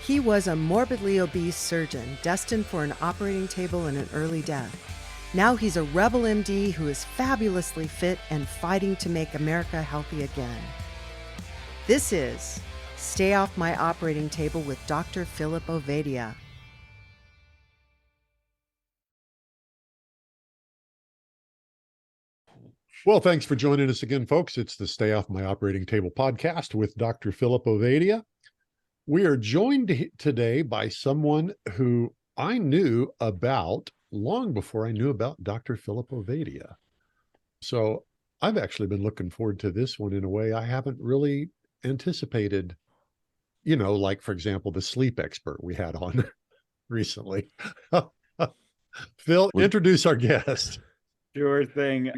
He was a morbidly obese surgeon destined for an operating table and an early death. Now he's a rebel MD who is fabulously fit and fighting to make America healthy again. This is Stay Off My Operating Table with Dr. Philip Ovadia. Well, thanks for joining us again, folks. It's the Stay Off My Operating Table podcast with Dr. Philip Ovadia. We are joined today by someone who I knew about long before I knew about Dr. Philip Ovadia. So I've actually been looking forward to this one in a way I haven't really anticipated, like, for example, the sleep expert we had on recently. Phil, introduce our guest. Sure thing.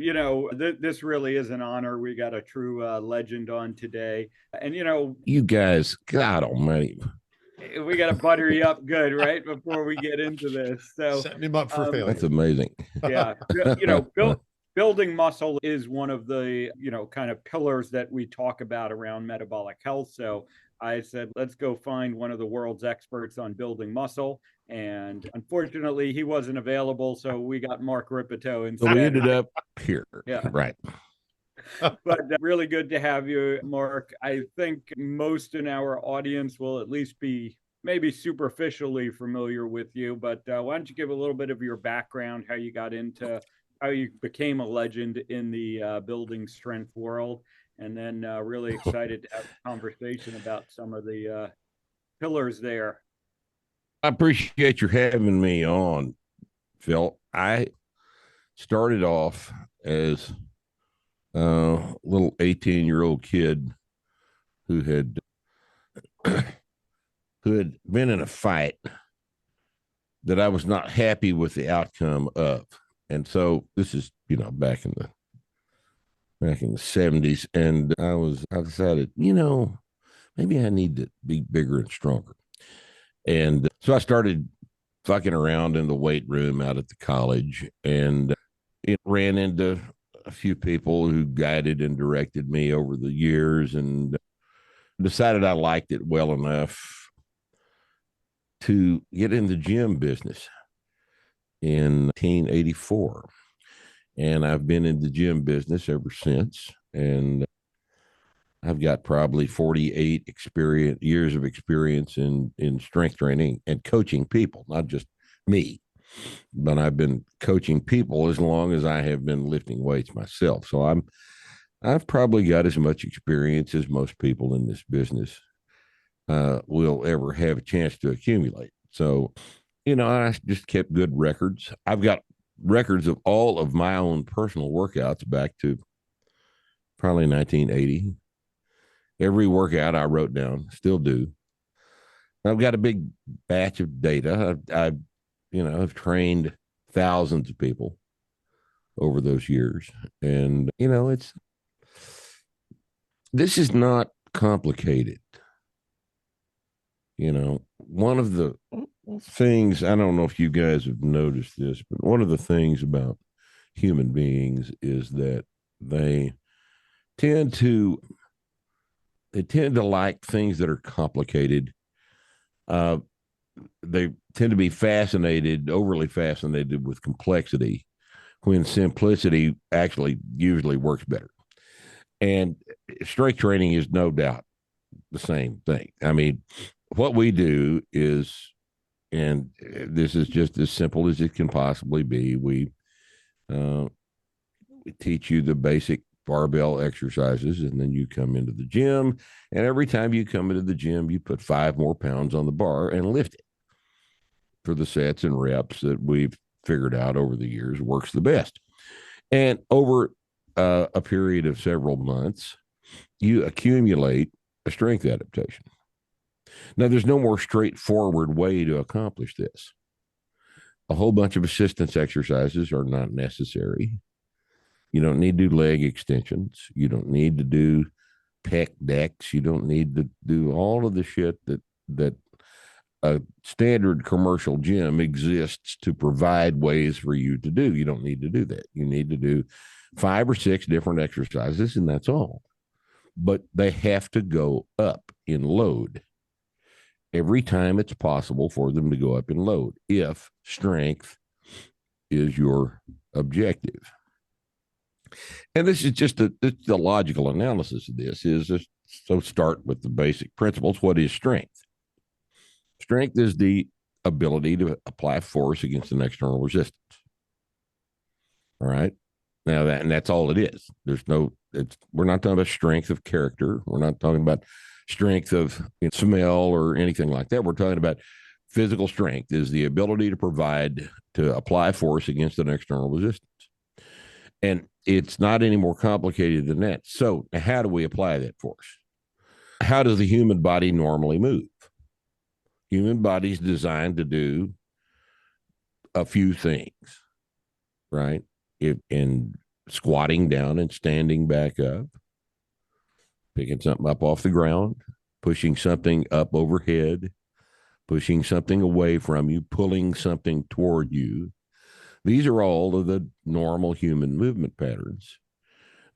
This really is an honor. We got a true legend on today. And, you guys, God almighty, we got to butter you up good, right? Before we get into this. So setting him up for failure. That's amazing. Yeah. Building muscle is one of the, kind of pillars that we talk about around metabolic health. So I said, let's go find one of the world's experts on building muscle. And unfortunately, he wasn't available. So we got Mark Rippetoe instead. So we ended up here. Yeah. Right. But really good to have you, Mark. I think most in our audience will at least be maybe superficially familiar with you. But why don't you give a little bit of your background, how you got into, how you became a legend in the building strength world. And then really excited to have a conversation about some of the pillars there. I appreciate you having me on, Phil. I started off as a little 18-year-old kid who had been in a fight that I was not happy with the outcome of. And so this is, back in the 70s. And I decided, maybe I need to be bigger and stronger. And so I started fucking around in the weight room out at the college, and it ran into a few people who guided and directed me over the years, and decided I liked it well enough to get in the gym business in 1984. And I've been in the gym business ever since. And I've got probably 48 years of experience in strength training and coaching people, not just me, but I've been coaching people as long as I have been lifting weights myself. So I've probably got as much experience as most people in this business will ever have a chance to accumulate. So, I just kept good records. I've got records of all of my own personal workouts back to probably 1980. Every workout I wrote down, still do. I've got a big batch of data. I've trained thousands of people over those years. And, this is not complicated. One of the things, I don't know if you guys have noticed this, but one of the things about human beings is that they tend to like things that are complicated. They tend to be overly fascinated with complexity, when simplicity actually usually works better. And strength training is no doubt the same thing. I mean, what we do is, and this is just as simple as it can possibly be, we teach you the basic barbell exercises, and then you come into the gym, and every time you come into the gym, you put 5 more pounds on the bar and lift it for the sets and reps that we've figured out over the years works the best. And over a period of several months, you accumulate a strength adaptation. Now, there's no more straightforward way to accomplish this. A whole bunch of assistance exercises are not necessary. You don't need to do leg extensions. You don't need to do pec decks. You don't need to do all of the shit that a standard commercial gym exists to provide ways for you to do. You don't need to do that. You need to do 5 or 6 different exercises, and that's all. But they have to go up in load. every time it's possible for them to go up in load, if strength is your objective. And this is just the logical analysis of this is just, so start with the basic principles. What is strength? Strength is the ability to apply force against an external resistance. All right. Now that's all it is. We're not talking about strength of character. We're not talking about strength of smell or anything like that. We're talking about physical strength is the ability to apply force against an external resistance. And it's not any more complicated than that. So how do we apply that force? How does the human body normally move? Human body's designed to do a few things, right? In squatting down and standing back up, picking something up off the ground, pushing something up overhead, pushing something away from you, pulling something toward you. These are all of the normal human movement patterns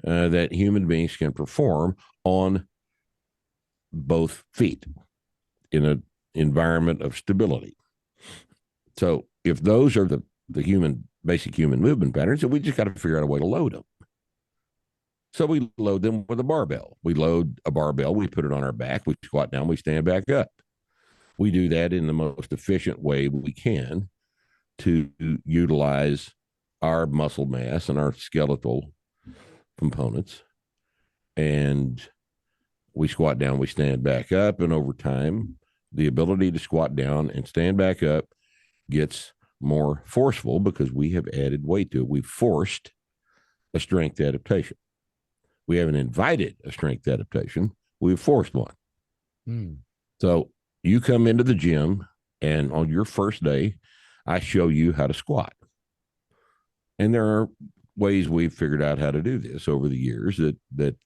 that human beings can perform on both feet in an environment of stability. So if those are the basic human movement patterns, we just got to figure out a way to load them. So we load them with a barbell. We load a barbell, we put it on our back, we squat down, we stand back up. We do that in the most efficient way we can to utilize our muscle mass and our skeletal components. And we squat down, we stand back up. And over time, the ability to squat down and stand back up gets more forceful because we have added weight to it. We've forced a strength adaptation. We haven't invited a strength adaptation. We've forced one. So you come into the gym, and on your first day, I show you how to squat. And there are ways we've figured out how to do this over the years that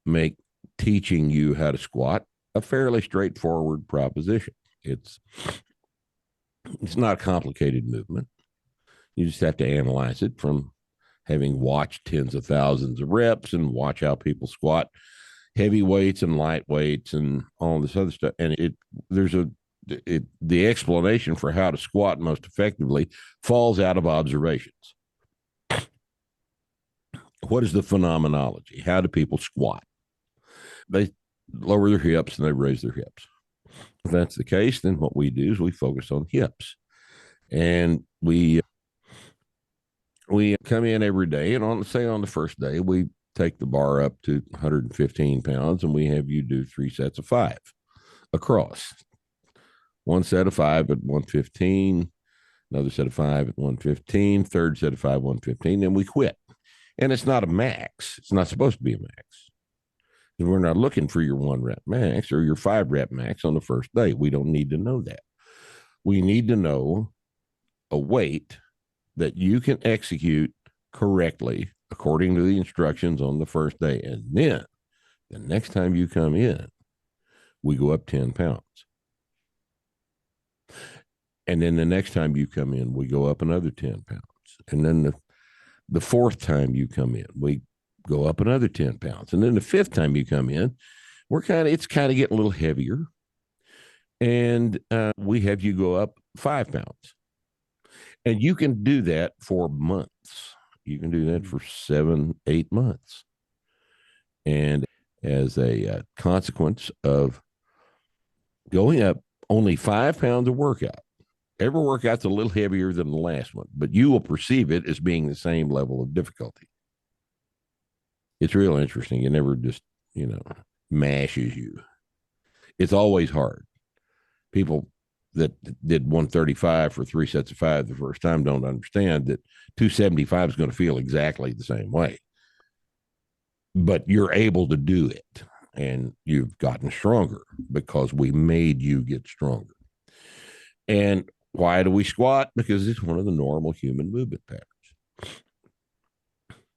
make teaching you how to squat a fairly straightforward proposition. It's not a complicated movement. You just have to analyze it from having watched tens of thousands of reps and watch how people squat heavy weights and light weights and all this other stuff. And the explanation for how to squat most effectively falls out of observations. What is the phenomenology? How do people squat? They lower their hips and they raise their hips. If that's the case, then what we do is we focus on hips. And we come in every day, and on the first day, we take the bar up to 115 pounds, and we have you do 3 sets of 5 across. 1 set of 5 at 115, another set of 5 at 115, third set of 5, 115, and we quit. And it's not a max. It's not supposed to be a max. And we're not looking for your 1 rep max or your 5 rep max on the first day. We don't need to know that. We need to know a weight that you can execute correctly according to the instructions on the first day. And then the next time you come in, we go up 10 pounds. And then the next time you come in, we go up another 10 pounds. And then the fourth time you come in, we go up another 10 pounds. And then the fifth time you come in, it's kind of getting a little heavier. And we have you go up 5 pounds. And you can do that for months. You can do that for 7, 8 months. And as a consequence of going up only 5 pounds of workout, every workout's a little heavier than the last one, but you will perceive it as being the same level of difficulty. It's real interesting. It never just, mashes you. It's always hard. People that did 135 for 3 sets of 5 the first time don't understand that 275 is going to feel exactly the same way. But you're able to do it, and you've gotten stronger because we made you get stronger. And why do we squat? Because it's one of the normal human movement patterns.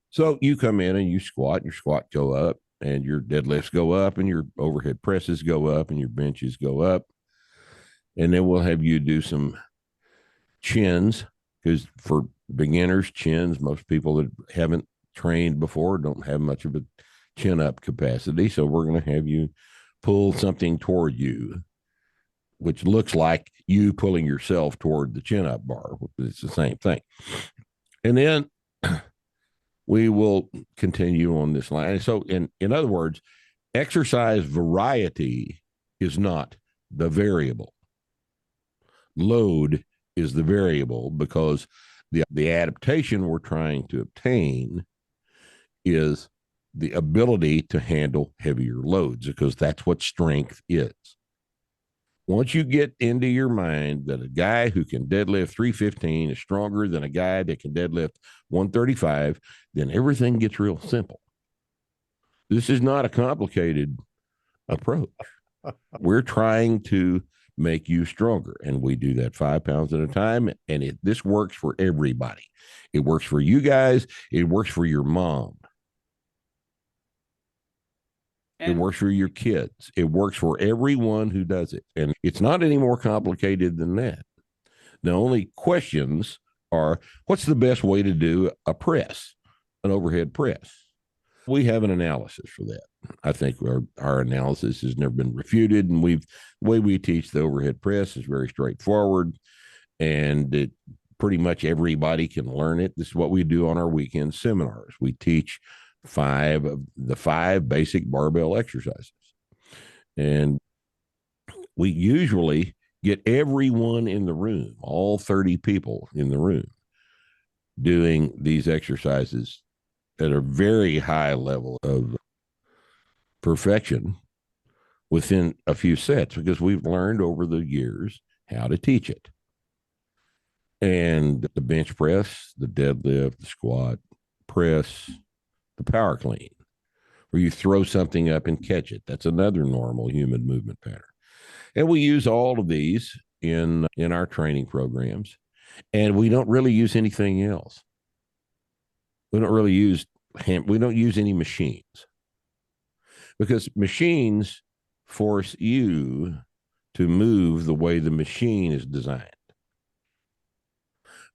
So you come in and you squat, your squat go up, and your deadlifts go up, and your overhead presses go up, and your benches go up. And then we'll have you do some chins, because for beginners, chins, most people that haven't trained before don't have much of a chin up capacity. So we're going to have you pull something toward you which looks like you pulling yourself toward the chin up bar. It's the same thing. And then we will continue on this line. So in other words, exercise variety is not the variable. Load is the variable, because the adaptation we're trying to obtain is the ability to handle heavier loads, because that's what strength is. Once you get into your mind that a guy who can deadlift 315 is stronger than a guy that can deadlift 135, then everything gets real simple. This is not a complicated approach. We're trying to make you stronger, and we do that 5 pounds at a time, and this works for everybody. It works for you guys. It works for your mom. It works for your kids. It works for everyone who does it. And it's not any more complicated than that. The only questions are, what's the best way to do a press, an overhead press? We have an analysis for that. I think our analysis has never been refuted. And the way we teach the overhead press is very straightforward. And pretty much everybody can learn it. This is what we do on our weekend seminars. We teach the five basic barbell exercises. And we usually get everyone in the room, all 30 people in the room, doing these exercises at a very high level of perfection within a few sets, because we've learned over the years how to teach it. And the bench press, the deadlift, the squat, press, the power clean, where you throw something up and catch it. That's another normal human movement pattern. And we use all of these in our training programs, and we don't really use anything else. We don't use any machines, because machines force you to move the way the machine is designed.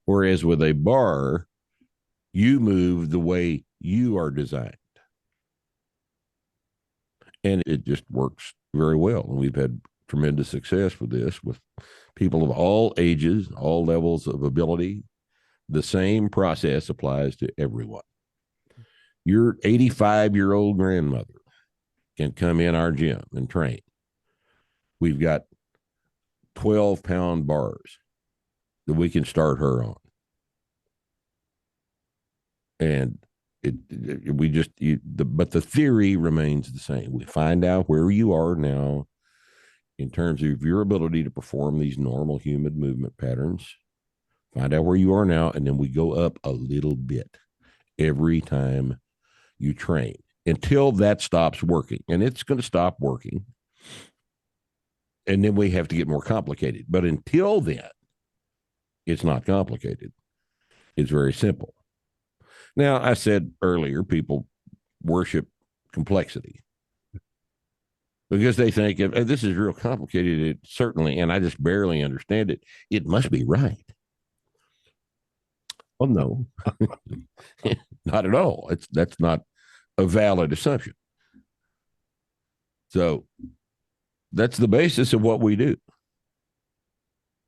Whereas with a bar, you move the way you are designed. And it just works very well. And we've had tremendous success with this, with people of all ages, all levels of ability. The same process applies to everyone. Your 85-year-old grandmother can come in our gym and train. We've got 12-pound bars that we can start her on. And but the theory remains the same. We find out where you are now in terms of your ability to perform these normal human movement patterns. Find out where you are now, and then we go up a little bit every time you train until that stops working. And it's going to stop working. And then we have to get more complicated. But until then, it's not complicated. It's very simple. Now, I said earlier, people worship complexity because they think, if this is real complicated, it certainly, and I just barely understand it, it must be right. Well, no, not at all. That's not a valid assumption. So that's the basis of what we do.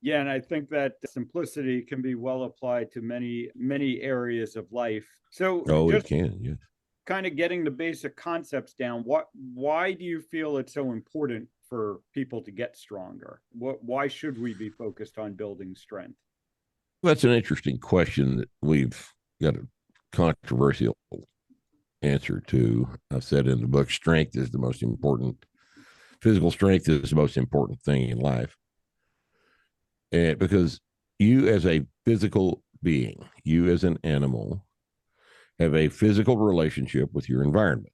Yeah, and I think that simplicity can be well applied to many, many areas of life. So it can, yes. Kind of getting the basic concepts down. Why do you feel it's so important for people to get stronger? Why should we be focused on building strength? That's an interesting question that we've got a controversial answer to. I've said in the book, strength is the most important. Physical strength is the most important thing in life. And because you as a physical being, you as an animal, have a physical relationship with your environment.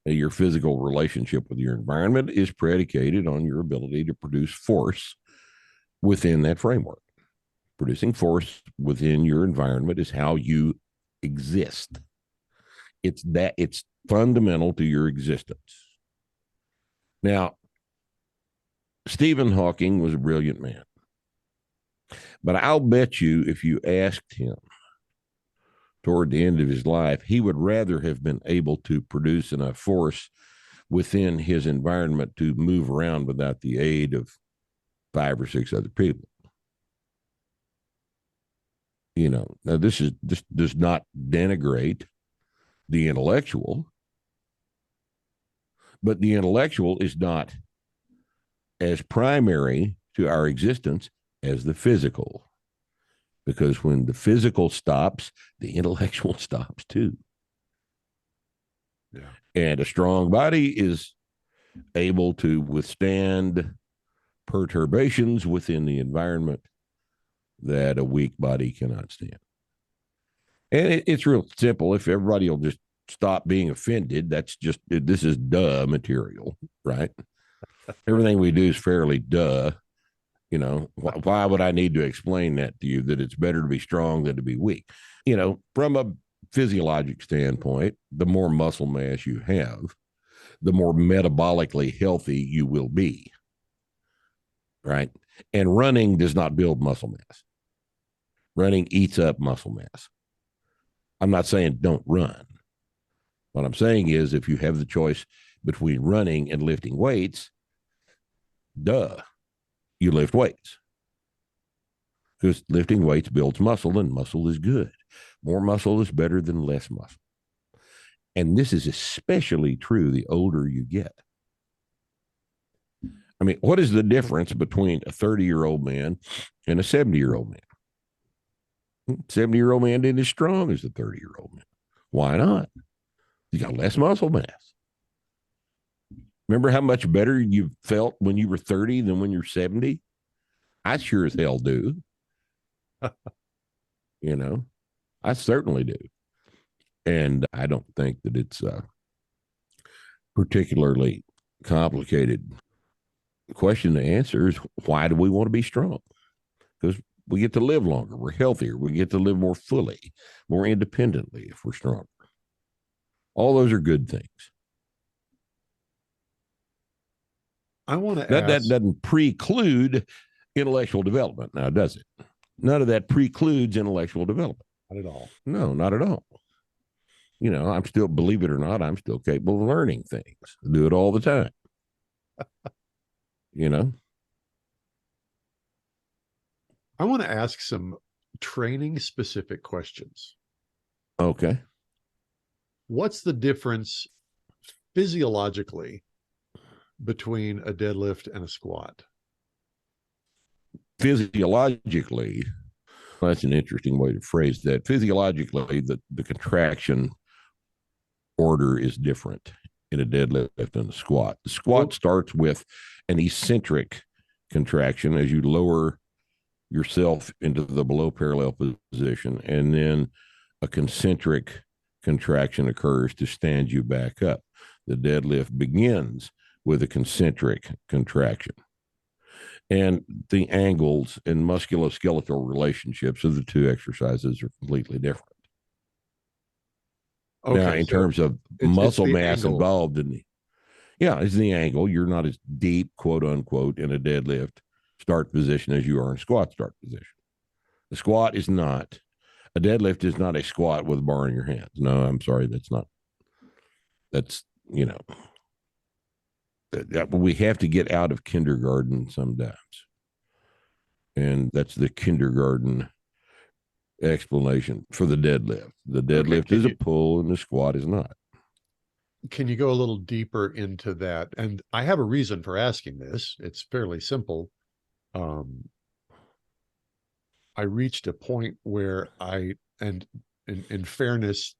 Now, your physical relationship with your environment is predicated on your ability to produce force within that framework. Producing force within your environment is how you exist. It's fundamental to your existence. Now, Stephen Hawking was a brilliant man. But I'll bet you if you asked him toward the end of his life, he would rather have been able to produce enough force within his environment to move around without the aid of 5 or 6 other people. Now this does not denigrate the intellectual, but the intellectual is not as primary to our existence as the physical. Because when the physical stops, the intellectual stops too. Yeah. And a strong body is able to withstand perturbations within the environment that a weak body cannot stand. And it's real simple. If everybody will just stop being offended, this is duh material, right? Everything we do is fairly duh. Why would I need to explain that to you, that it's better to be strong than to be weak? From a physiologic standpoint, the more muscle mass you have, the more metabolically healthy you will be, right? And running does not build muscle mass. Running eats up muscle mass. I'm not saying don't run. What I'm saying is, if you have the choice between running and lifting weights, you lift weights. Because lifting weights builds muscle, and muscle is good. More muscle is better than less muscle. And this is especially true the older you get. I mean, what is the difference between a 30-year-old man and a 70-year-old man? 70-year-old man isn't as strong as a 30-year-old man. Why not? You got less muscle mass. Remember how much better you felt when you were 30 than when you're 70? I sure as hell do. I certainly do. And I don't think that it's a particularly complicated question to answer. Is why do we want to be strong? Because we get to live longer. We're healthier. We get to live more fully, more independently if we're stronger. All those are good things. I want to That ask. doesn't preclude intellectual development now, does it? None of that precludes intellectual development. Not at all. No, not at all. I'm still, believe it or not, I'm still capable of learning things. I do it all the time. I want to ask some training specific questions. Okay. What's the difference physiologically between a deadlift and a squat? Physiologically, that's an interesting way to phrase that. Physiologically, the contraction order is different in a deadlift and a squat. The squat starts with an eccentric contraction as you lower yourself into the below parallel position, and then a concentric contraction occurs to stand you back up. The deadlift begins with a concentric contraction. And the angles and musculoskeletal relationships of the two exercises are completely different. Okay, now, in terms of muscle mass involved in it's the angle. You're not as deep, quote unquote, in a deadlift start position as you are in squat start position. The squat is not, a deadlift is not a squat with a bar in your hands. No, I'm sorry, that's we have to get out of kindergarten sometimes. And that's the kindergarten explanation for the deadlift. The deadlift is a pull and the squat is not. Can you go a little deeper into that? And I have a reason for asking this. It's fairly simple. I reached a point where in fairness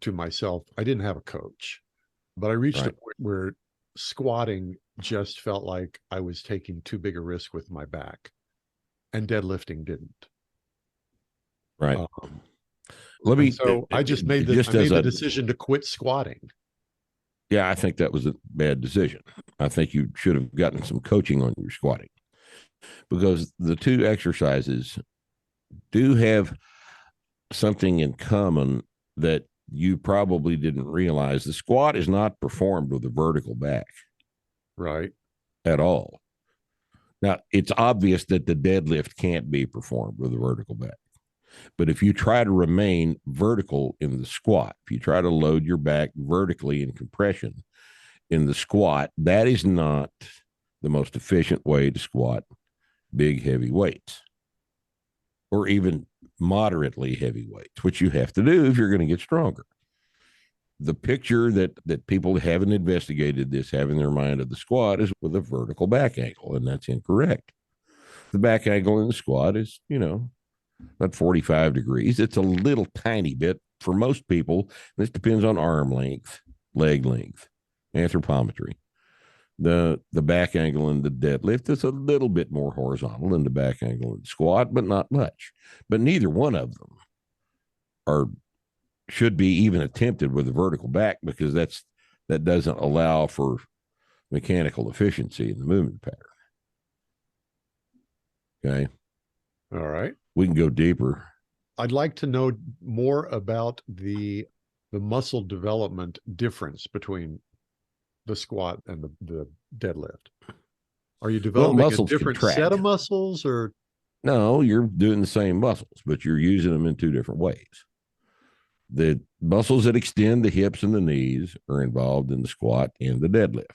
to myself, I didn't have a coach, but I reached a point where squatting just felt like I was taking too big a risk with my back, and deadlifting didn't. Right. I just made the decision to quit squatting. Yeah, I think that was a bad decision. I think you should have gotten some coaching on your squatting, because the two exercises do have something in common that you probably didn't realize. The squat is not performed with a vertical back. Right. At all. Now, it's obvious that the deadlift can't be performed with a vertical back. But if you try to remain vertical in the squat, if you try to load your back vertically in compression in the squat, that is not the most efficient way to squat big heavy weights or even moderately heavy weights, which you have to do if you're going to get stronger. The picture that people haven't investigated this have in their mind of the squat is with a vertical back angle, and that's incorrect. The back angle in the squat is, about 45 degrees. It's a little tiny bit for most people. This depends on arm length, leg length, anthropometry. The back angle in the deadlift is a little bit more horizontal than the back angle in the squat, but not much. But neither one of them should be even attempted with a vertical back, because that doesn't allow for mechanical efficiency in the movement pattern. Okay. All right. We can go deeper. I'd like to know more about the muscle development difference between the squat and the deadlift. Are you developing a different set of muscles, or? No, you're doing the same muscles, but you're using them in two different ways. The muscles that extend the hips and the knees are involved in the squat and the deadlift.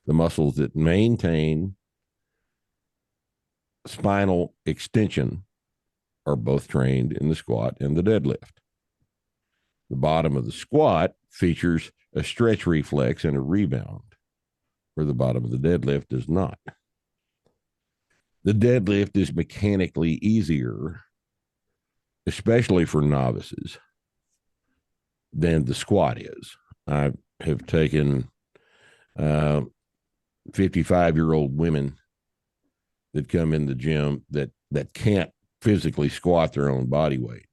The muscles that maintain spinal extension are both trained in the squat and the deadlift. The bottom of the squat features a stretch reflex and a rebound, where the bottom of the deadlift does not. The deadlift is mechanically easier, especially for novices, than the squat is. I have taken 55-year-old women that come in the gym that can't physically squat their own body weight,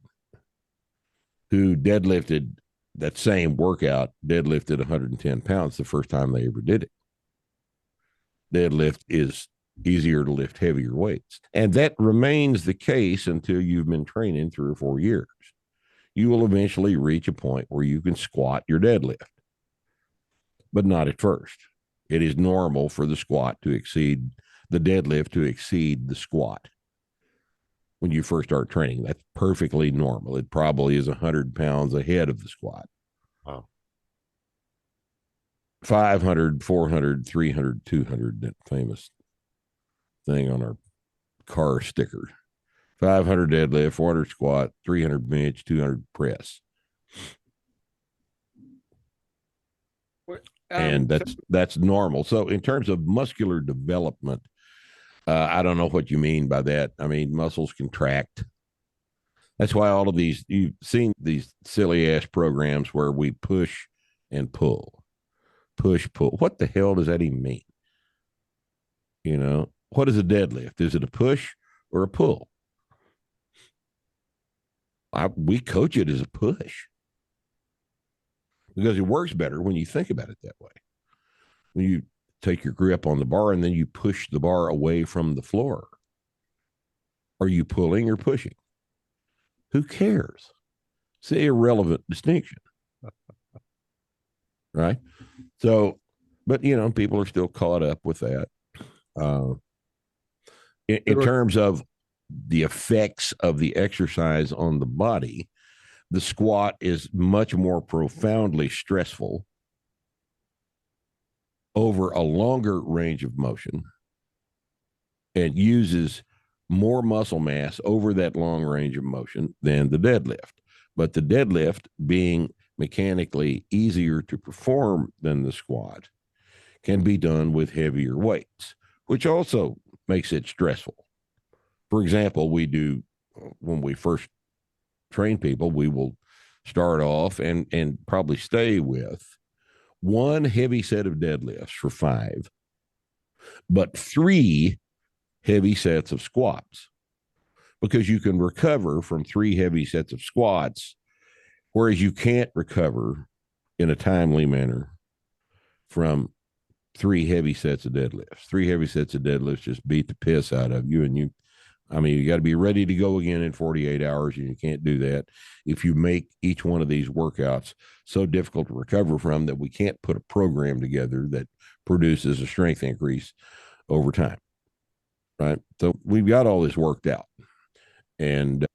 who deadlifted that same workout, deadlifted 110 pounds the first time they ever did it. Deadlift is easier to lift heavier weights. And that remains the case until you've been training 3 or 4 years. You will eventually reach a point where you can squat your deadlift, but not at first. It is normal for the deadlift to exceed the squat. When you first start training, that's perfectly normal. It probably is 100 pounds ahead of the squat. Wow. 500, 400, 300, 200, that famous thing on our car sticker. 500 deadlift, 400 squat, 300 bench, 200 press. And that's normal. So in terms of muscular development, I don't know what you mean by that. I mean, muscles contract. That's why all of these, you've seen these silly ass programs where we push and pull, push, pull. What the hell does that even mean? What is a deadlift? Is it a push or a pull? We coach it as a push because it works better when you think about it that way. When you take your grip on the bar and then you push the bar away from the floor. Are you pulling or pushing? Who cares? It's an irrelevant distinction. Right? So, but people are still caught up with that. In terms of the effects of the exercise on the body, the squat is much more profoundly stressful over a longer range of motion and uses more muscle mass over that long range of motion than the deadlift. But the deadlift, being mechanically easier to perform than the squat, can be done with heavier weights, which also makes it stressful. For example, when we first train people, we will start off and probably stay with one heavy set of deadlifts for 5, but 3 heavy sets of squats, because you can recover from 3 heavy sets of squats, whereas you can't recover in a timely manner from 3 heavy sets of deadlifts. 3 heavy sets of deadlifts just beat the piss out of you, and you got to be ready to go again in 48 hours, and you can't do that if you make each one of these workouts so difficult to recover from that we can't put a program together that produces a strength increase over time. Right? So we've got all this worked out. And,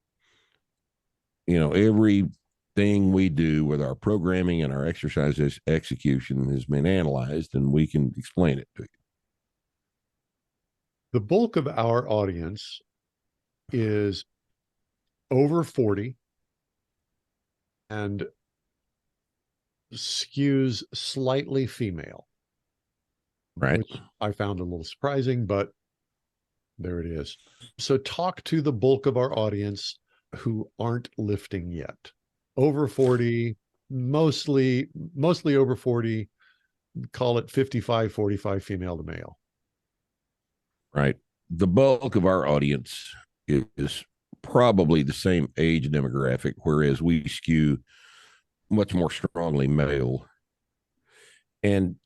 everything we do with our programming and our exercise execution has been analyzed, and we can explain it to you. The bulk of our audience is over 40 and skews slightly female, Right. which I found a little surprising, but there it is. So talk to the bulk of our audience who aren't lifting yet. Over 40, mostly over 40, call it 55-45 female to male. Right. The bulk of our audience is probably the same age demographic, whereas we skew much more strongly male. And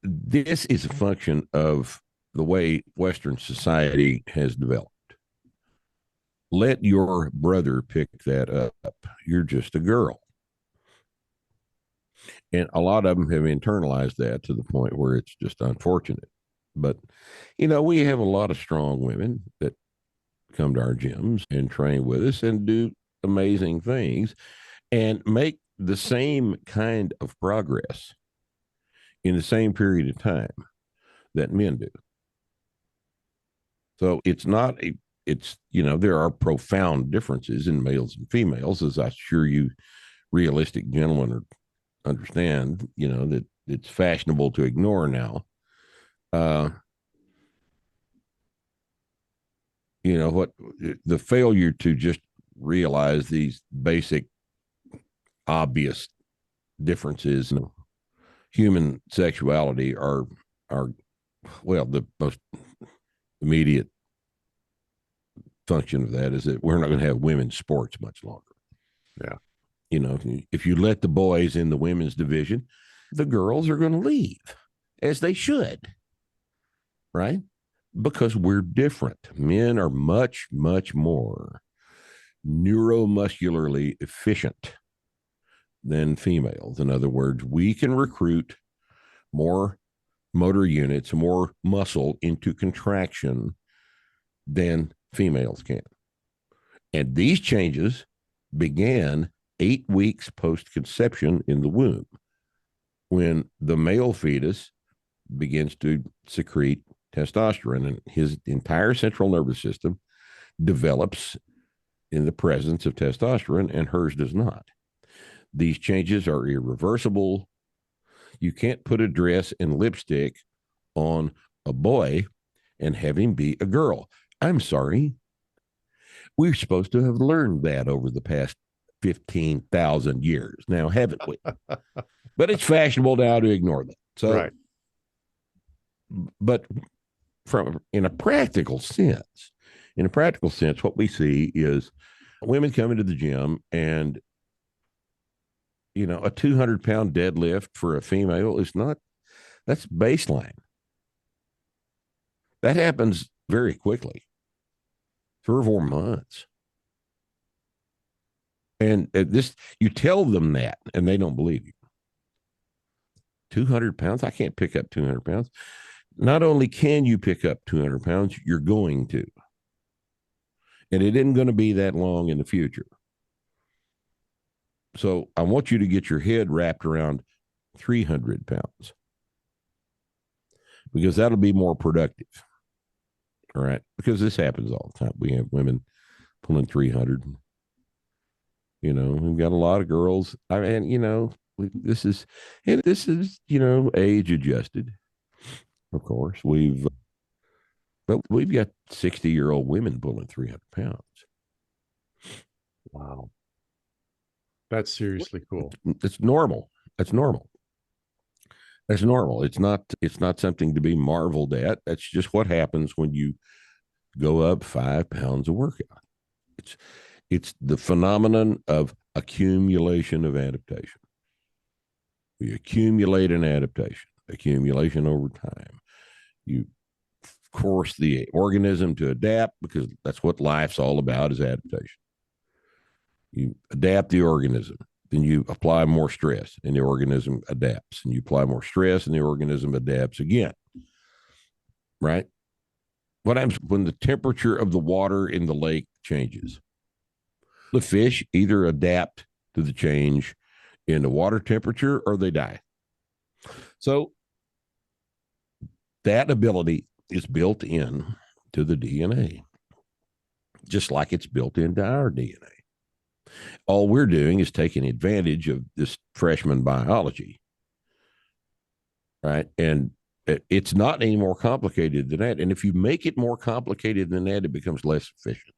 this is a function of the way Western society has developed. Let your brother pick that up. You're just a girl. And a lot of them have internalized that to the point where it's just unfortunate. But, we have a lot of strong women that come to our gyms and train with us and do amazing things and make the same kind of progress in the same period of time that men do. So it's not there are profound differences in males and females, as I'm sure you realistic gentlemen understand, that it's fashionable to ignore now. What the failure to just realize these basic obvious differences in human sexuality are well, the most immediate function of that is that we're not going to have women's sports much longer. Yeah. If you let the boys in the women's division, the girls are going to leave, as they should, right? Because we're different. Men are much, much more neuromuscularly efficient than females. In other words, we can recruit more motor units, more muscle into contraction than females can. And these changes began 8 weeks post-conception in the womb, when the male fetus begins to secrete testosterone, and his entire central nervous system develops in the presence of testosterone, and hers does not. These changes are irreversible. You can't put a dress and lipstick on a boy and have him be a girl. I'm sorry. We're supposed to have learned that over the past 15,000 years now, haven't we? But it's fashionable now to ignore that. So, right. But in a practical sense, what we see is women come into the gym and, a 200-pound deadlift for a female is not, that's baseline. That happens very quickly, 3 or 4 months. And you tell them that, and they don't believe you. 200 pounds? I can't pick up 200 pounds. Not only can you pick up 200 pounds, you're going to. And it isn't going to be that long in the future. So I want you to get your head wrapped around 300 pounds, because that'll be more productive. All right. Because this happens all the time. We have women pulling 300. We've got a lot of girls. This is age adjusted. Of course, but we've got 60-year-old women pulling 300 pounds. Wow. That's seriously cool. It's normal. That's normal. It's not something to be marveled at. That's just what happens when you go up 5 pounds a workout. It's the phenomenon of accumulation of adaptation. We accumulate an accumulation over time. You force the organism to adapt, because that's what life's all about, is adaptation. You adapt the organism, then you apply more stress and the organism adapts, and you apply more stress and the organism adapts again. Right? What happens when the temperature of the water in the lake changes? The fish either adapt to the change in the water temperature or they die. So that ability is built in to the DNA, just like it's built into our DNA. All we're doing is taking advantage of this freshman biology, right? And it's not any more complicated than that. And if you make it more complicated than that, it becomes less efficient.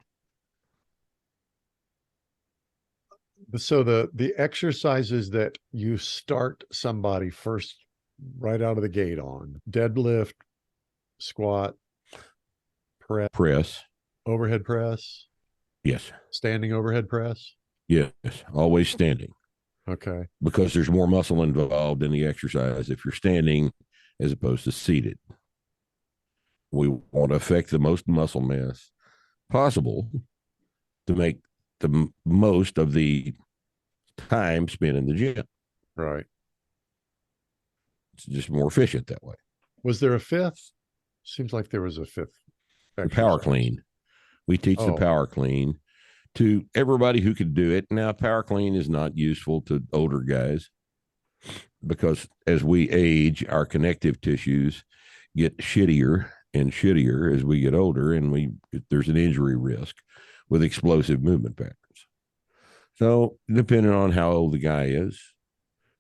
So the exercises that you start somebody first right out of the gate on: deadlift, squat, Press. overhead press, Yes. standing overhead press. Yes. Always standing. Okay. Because there's more muscle involved in the exercise if you're standing as opposed to seated. We want to affect the most muscle mass possible to make the most of the time spent in the gym. Right. It's just more efficient that way. Was there a fifth? Seems like there was a fifth. The power clean. We teach the power clean to everybody who can do it. Now, power clean is not useful to older guys because as we age, our connective tissues get shittier and shittier as we get older, and there's an injury risk with explosive movement patterns. So, depending on how old the guy is,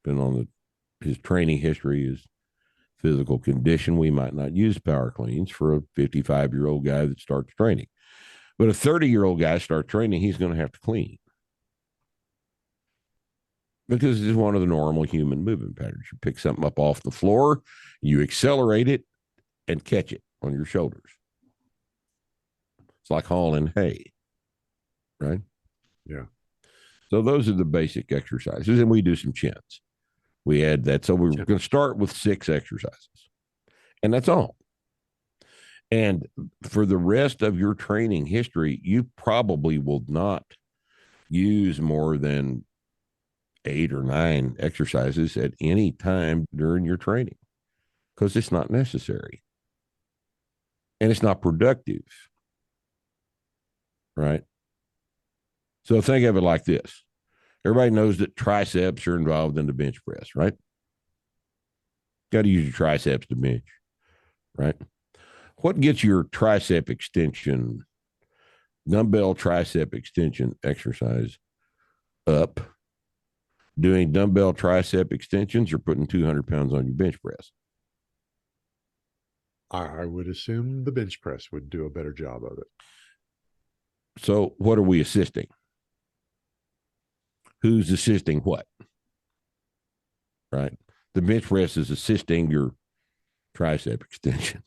depending on his training history, his physical condition, we might not use power cleans for a 55-year-old guy that starts training. But a 30-year-old guy starts training, he's going to have to clean because it's one of the normal human movement patterns. You pick something up off the floor, you accelerate it, and catch it on your shoulders. It's like hauling hay, right? Yeah. So those are the basic exercises, and we do some chins. We add that. So we're going to start with 6 exercises, and that's all. And for the rest of your training history, you probably will not use more than 8 or 9 exercises at any time during your training because it's not necessary and it's not productive, right? So think of it like this. Everybody knows that triceps are involved in the bench press, right? Got to use your triceps to bench, right? What gets your tricep extension, dumbbell tricep extension exercise up? Doing dumbbell tricep extensions or putting 200 pounds on your bench press? I would assume the bench press would do a better job of it. So what are we assisting? Who's assisting what? Right? The bench press is assisting your tricep extension,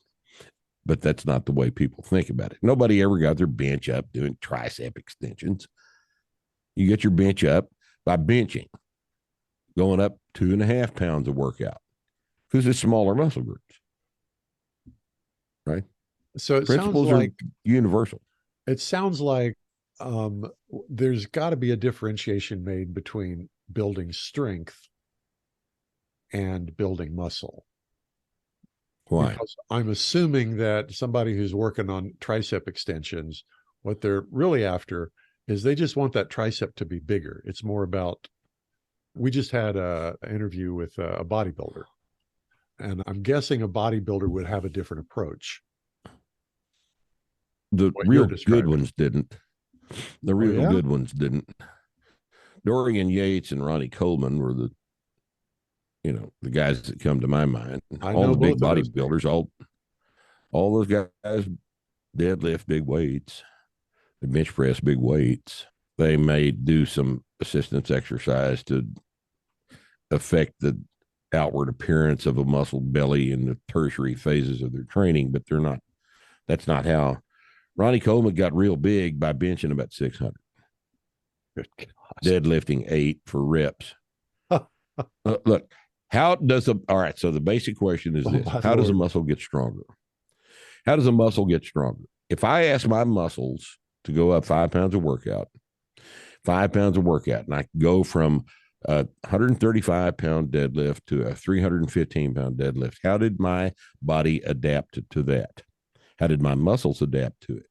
but that's not the way people think about it. Nobody ever got their bench up doing tricep extensions. You get your bench up by benching, going up 2.5 pounds of workout because it's smaller muscle groups, right? So it Principles sounds like universal. It sounds like there's got to be a differentiation made between building strength and building muscle. Why? Because I'm assuming that somebody who's working on tricep extensions, what they're really after is they just want that tricep to be bigger. It's more about, we just had an interview with a bodybuilder, and I'm guessing a bodybuilder would have a different approach. The real good ones didn't. The real good ones didn't. Dorian Yates and Ronnie Coleman were the guys that come to my mind. All the big bodybuilders, all those guys deadlift big weights, the bench press big weights. They may do some assistance exercise to affect the outward appearance of a muscle belly in the tertiary phases of their training, but that's not how. Ronnie Coleman got real big by benching about 600. Deadlifting 8 for reps. Look, all right, so the basic question is this. How does a muscle get stronger? How does a muscle get stronger? If I ask my muscles to go up 5 pounds of workout, and I go from a 135-pound deadlift to a 315-pound deadlift, how did my body adapt to that? How did my muscles adapt to it?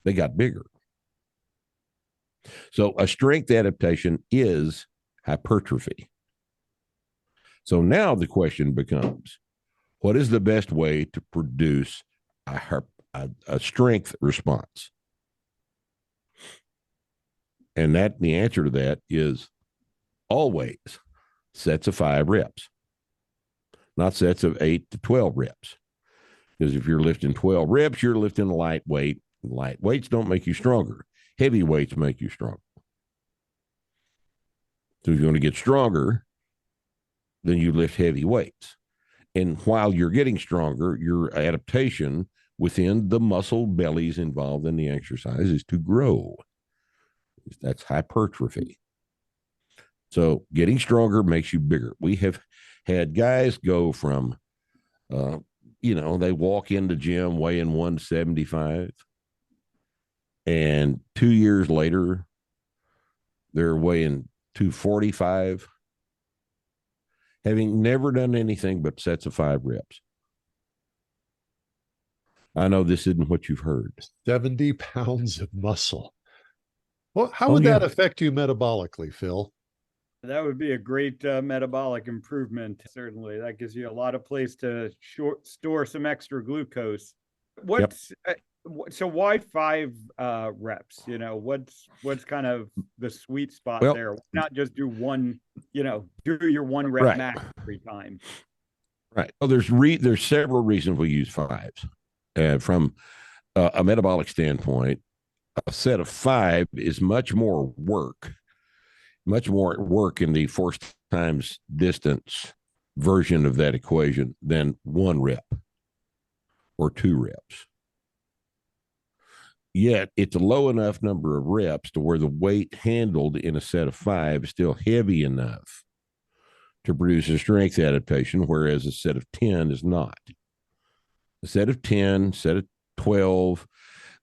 They got bigger. So a strength adaptation is hypertrophy. So now the question becomes, What is the best way to produce a strength response? And the answer to that is always sets of 5 reps, not sets of 8 to 12 reps. Because if you're lifting 12 reps, you're lifting a lightweight. Light weights don't make you stronger. Heavy weights make you stronger. So if you want to get stronger, then you lift heavy weights. And while you're getting stronger, your adaptation within the muscle bellies involved in the exercise is to grow. That's hypertrophy. So getting stronger makes you bigger. We have had guys go from, they walk into gym weighing 175, and 2 years later, they're weighing 245, having never done anything but sets of 5 reps. I know this isn't what you've heard. 70 pounds of muscle. Well, how would that affect you metabolically, Phil? That would be a great metabolic improvement. Certainly, that gives you a lot of place to store some extra glucose. So why 5 reps? What's kind of the sweet spot there? Why not just do one? Do your 1 rep max every time. Right. Well, there's several reasons we use 5s. From a metabolic standpoint, a set of 5 is much more work in the force times distance version of that equation than 1 rep or 2 reps. Yet it's a low enough number of reps to where the weight handled in a set of 5 is still heavy enough to produce a strength adaptation, whereas a set of 10 is not. A set of 10, set of 12,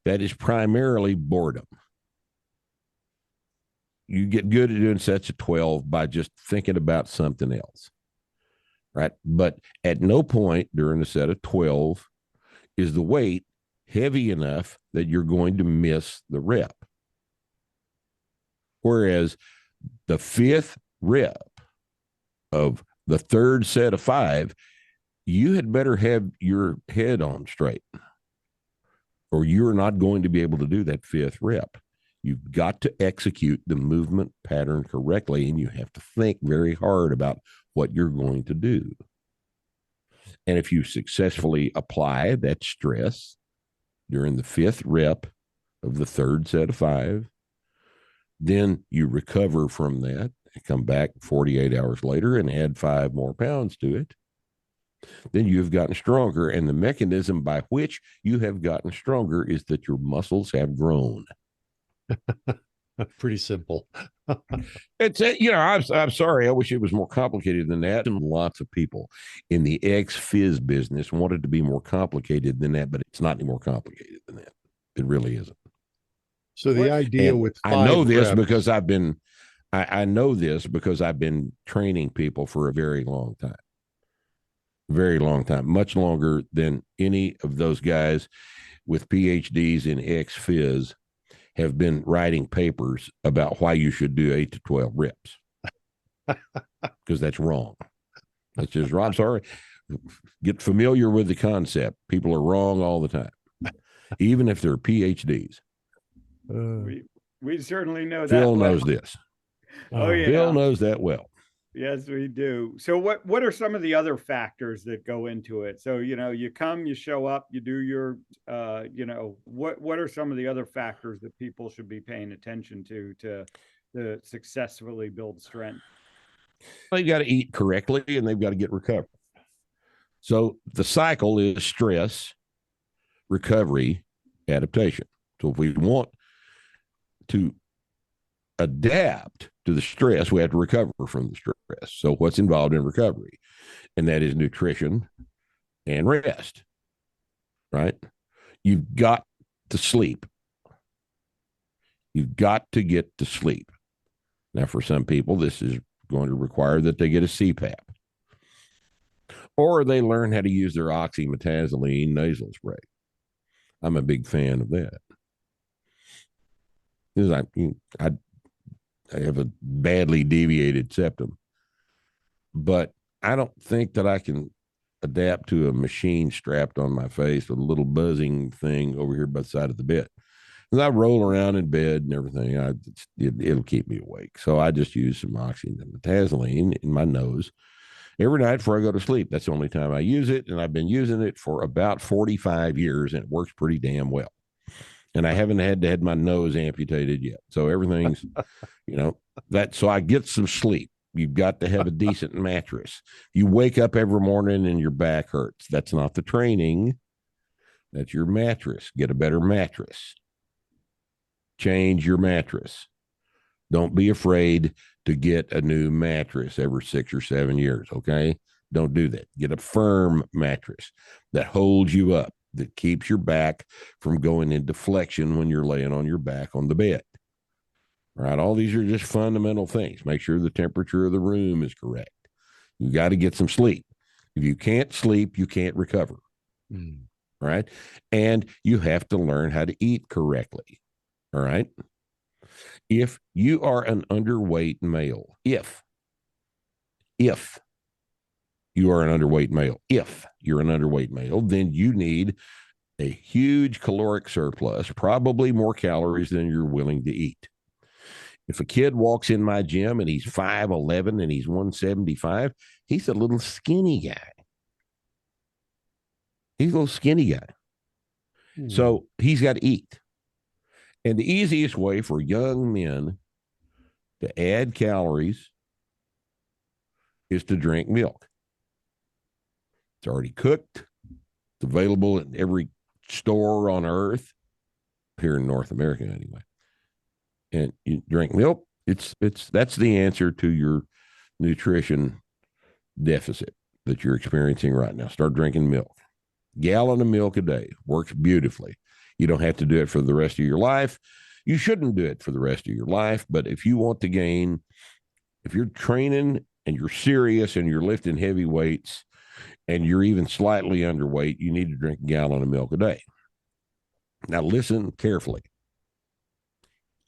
that is primarily boredom. You get good at doing sets of 12 by just thinking about something else, right? But at no point during a set of 12 is the weight heavy enough that you're going to miss the rep. Whereas the 5th rep of the 3rd set of 5, you had better have your head on straight, or you're not going to be able to do that 5th rep. You've got to execute the movement pattern correctly, and you have to think very hard about what you're going to do. And if you successfully apply that stress during the 5th rep of the 3rd set of 5, then you recover from that and come back 48 hours later and add 5 more pounds to it. Then you've gotten stronger. And the mechanism by which you have gotten stronger is that your muscles have grown. Pretty simple. It's I'm sorry. I wish it was more complicated than that. And lots of people in the ex-phys business wanted to be more complicated than that, but it's not any more complicated than that. It really isn't. So the idea with 5 I know this reps, because I know this because I've been training people for a very long time. Very long time, much longer than any of those guys with PhDs in ex-phys have been writing papers about why you should do 8 to 12 reps. Because that's wrong. That's just wrong. I'm sorry. Get familiar with the concept. People are wrong all the time, even if they're PhDs. We certainly know that. Phil knows this. Oh, yeah. Phil knows that well. Yes, we do. So what are some of the other factors that go into it? So, you come, you show up, you do your, what are some of the other factors that people should be paying attention to successfully build strength? They've got to eat correctly and they've got to get recovered. So the cycle is stress, recovery, adaptation. So if we want to adapt to the stress, we have to recover from the stress. So what's involved in recovery? And that is nutrition and rest, right? You've got to sleep. You've got to get to sleep. Now, for some people, this is going to require that they get a CPAP, or they learn how to use their oxymetazoline nasal spray. I'm a big fan of that. I have a badly deviated septum, but I don't think that I can adapt to a machine strapped on my face with a little buzzing thing over here by the side of the bed. And I roll around in bed and everything. It'll keep me awake. So I just use some oxymetazoline in my nose every night before I go to sleep. That's the only time I use it. And I've been using it for about 45 years, and it works pretty damn well. And I haven't had to have my nose amputated yet. So everything's, so I get some sleep. You've got to have a decent mattress. You wake up every morning and your back hurts. That's not the training. That's your mattress. Get a better mattress. Change your mattress. Don't be afraid to get a new mattress every 6 or 7 years, okay? Don't do that. Get a firm mattress that holds you up, that keeps your back from going into flexion when you're laying on your back on the bed. All right, all these are just fundamental things. Make sure the temperature of the room is correct. You got to get some sleep. If you can't sleep, you can't recover. Right? And you have to learn how to eat correctly. All right? If you are an underweight male, if you are an underweight male, if you're an underweight male, then you need a huge caloric surplus, probably more calories than you're willing to eat. If a kid walks in my gym and he's 5'11" and he's 175, he's a little skinny guy. He's a little skinny guy. So he's got to eat. And the easiest way for young men to add calories is to drink milk. It's already cooked. It's available in every store on earth, here in North America anyway. And you drink milk, that's the answer to your nutrition deficit that you're experiencing right now. Start drinking milk. Gallon of milk a day works beautifully. You don't have to do it for the rest of your life. You shouldn't do it for the rest of your life. But if you want to gain, if you're training and you're serious and you're lifting heavy weights and you're even slightly underweight, you need to drink a gallon of milk a day. Now listen carefully.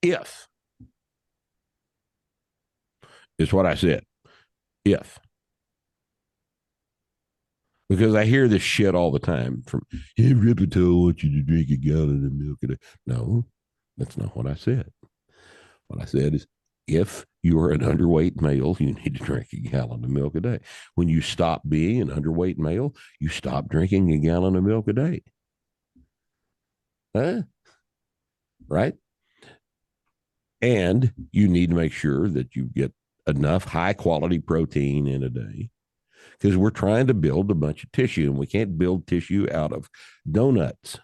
If is what I said. If. Because I hear this shit all the time from, hey, Rippetoe wants you to drink a gallon of milk a day. No, that's not what I said. What I said is, if you are an underweight male, you need to drink a gallon of milk a day. When you stop being an underweight male, you stop drinking a gallon of milk a day. Right? And you need to make sure that you get enough high quality protein in a day, because we're trying to build a bunch of tissue, and we can't build tissue out of donuts.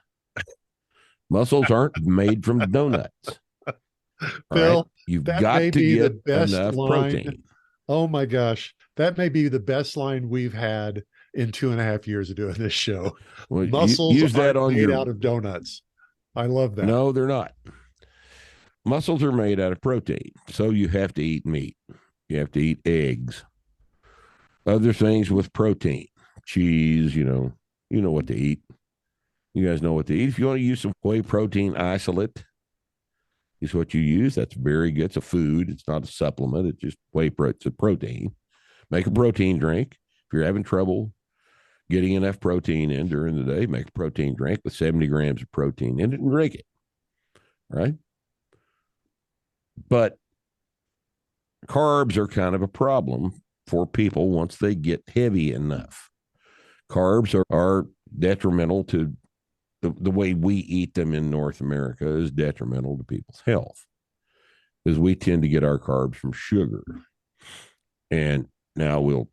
Muscles aren't made from donuts. Phil, right? You've got to get enough protein. Oh my gosh. That may be the best line we've had in 2.5 years of doing this show. Well, Muscles use that aren't on made out of donuts. I love that. No, they're not. Muscles are made out of protein. So you have to eat meat. You have to eat eggs. Other things with protein, cheese, you know what to eat. You guys know what to eat. If you want to use some whey protein isolate, is what you use. That's very good. It's a food. It's not a supplement. It's just it's a protein. Make a protein drink. If you're having trouble getting enough protein in during the day, make a protein drink with 70 grams of protein in it and drink it. Right? But carbs are kind of a problem for people once they get heavy enough. Carbs are detrimental to the way we eat them in North America is detrimental to people's health, because we tend to get our carbs from sugar. And now we'll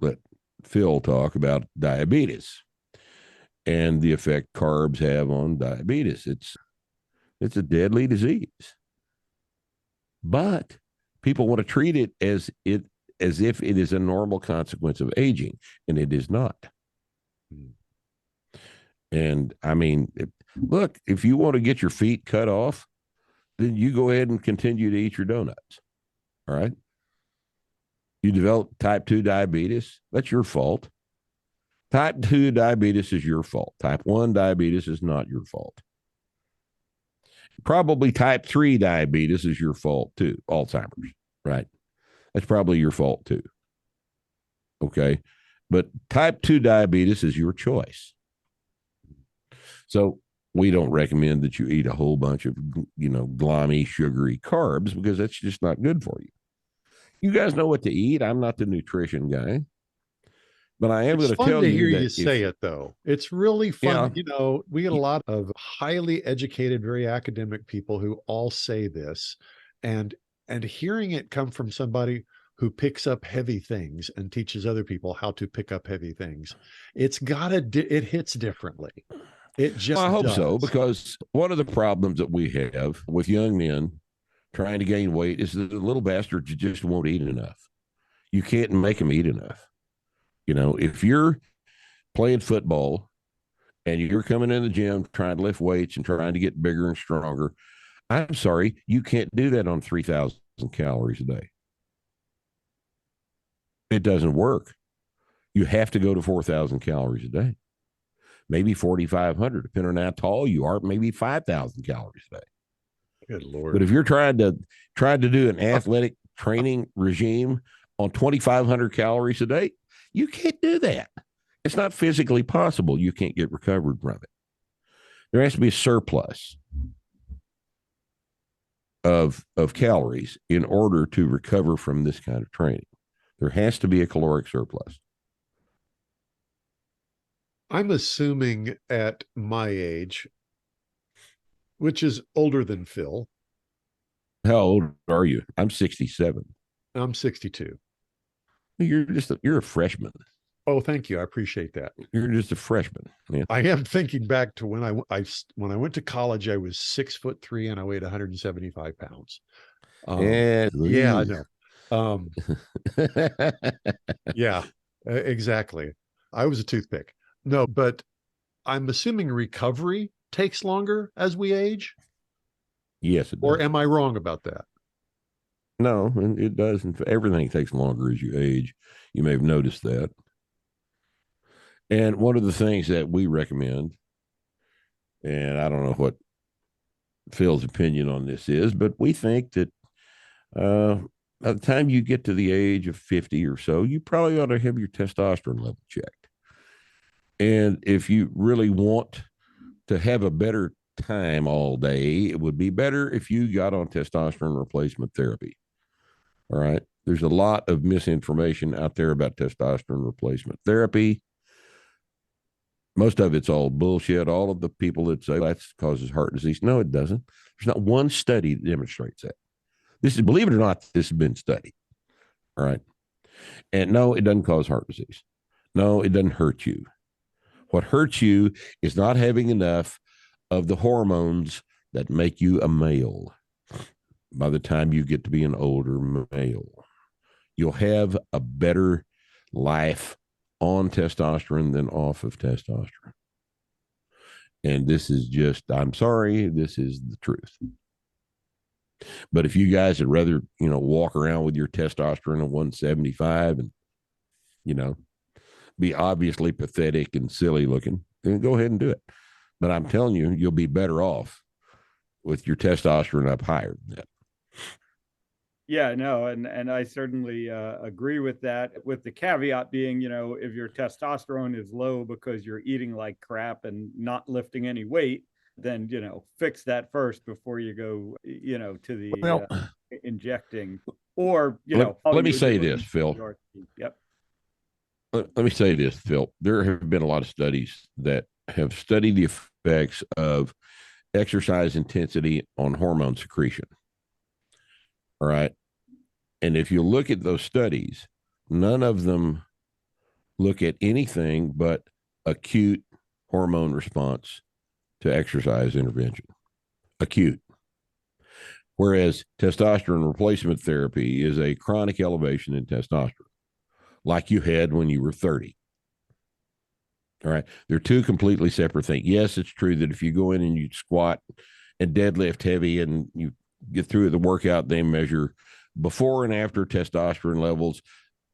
let Phil talk about diabetes and the effect carbs have on diabetes. It's a deadly disease. But people want to treat it as if it is a normal consequence of aging, and it is not. And I mean, look, if you want to get your feet cut off, then you go ahead and continue to eat your donuts. All right. You develop type 2 diabetes. That's your fault. Type 2 diabetes is your fault. Type 1 diabetes is not your fault. Probably type 3 diabetes is your fault too. Alzheimer's, right? That's probably your fault too. Okay. But type 2 diabetes is your choice. So we don't recommend that you eat a whole bunch of, glimy, sugary carbs because that's just not good for you. You guys know what to eat. I'm not the nutrition guy, but I am going to tell to you hear that you say it, though. It's really fun. Yeah. We get a lot of highly educated, very academic people who all say this, and hearing it come from somebody who picks up heavy things and teaches other people how to pick up heavy things, it hits differently. It just Well, I hope does. so, because one of the problems that we have with young men trying to gain weight is that the little bastards just won't eat enough. You can't make them eat enough. If you're playing football and you're coming in the gym trying to lift weights and trying to get bigger and stronger, I'm sorry, you can't do that on 3,000 calories a day. It doesn't work. You have to go to 4,000 calories a day, maybe 4,500, depending on how tall you are, maybe 5,000 calories a day. Good Lord. But if you're trying to do an athletic training regime on 2,500 calories a day, you can't do that. It's not physically possible. You can't get recovered from it. There has to be a surplus of calories in order to recover from this kind of training. There has to be a caloric surplus. I'm assuming at my age, which is older than Phil. How old are you? I'm 67. I'm 62. You're a freshman. Oh, thank you. I appreciate that. You're just a freshman. Man. I am thinking back to when I went to college. I was 6'3" and I weighed 175 pounds. Yeah, I know. Yeah, exactly. I was a toothpick. No, but I'm assuming recovery takes longer as we age. Yes, it does. Or am I wrong about that? No, it doesn't. Everything takes longer as you age. You may have noticed that. And one of the things that we recommend, and I don't know what Phil's opinion on this is, but we think that by the time you get to the age of 50 or so, you probably ought to have your testosterone level checked. And if you really want to have a better time all day, it would be better if you got on testosterone replacement therapy. All right. There's a lot of misinformation out there about testosterone replacement therapy. Most of it's all bullshit. All of the people that say that causes heart disease. No, it doesn't. There's not one study that demonstrates that. Believe it or not, this has been studied. All right. And no, it doesn't cause heart disease. No, it doesn't hurt you. What hurts you is not having enough of the hormones that make you a male. By the time you get to be an older male, you'll have a better life on testosterone than off of testosterone. And this is just, I'm sorry, this is the truth. But if you guys would rather, walk around with your testosterone at 175 and, be obviously pathetic and silly looking, then go ahead and do it. But I'm telling you, you'll be better off with your testosterone up higher than that. Yeah, no, and I certainly agree with that, with the caveat being, if your testosterone is low because you're eating like crap and not lifting any weight, then, fix that first before you go, to the injecting. Or, let me say this, Phil. Yep. Let me say this, Phil. There have been a lot of studies that have studied the effects of exercise intensity on hormone secretion. All right. And if you look at those studies, none of them look at anything but acute hormone response to exercise intervention. Acute. Whereas testosterone replacement therapy is a chronic elevation in testosterone, like you had when you were 30. All right. They're two completely separate things. Yes, it's true that if you go in and you squat and deadlift heavy and you get through the workout, they measure before and after testosterone levels.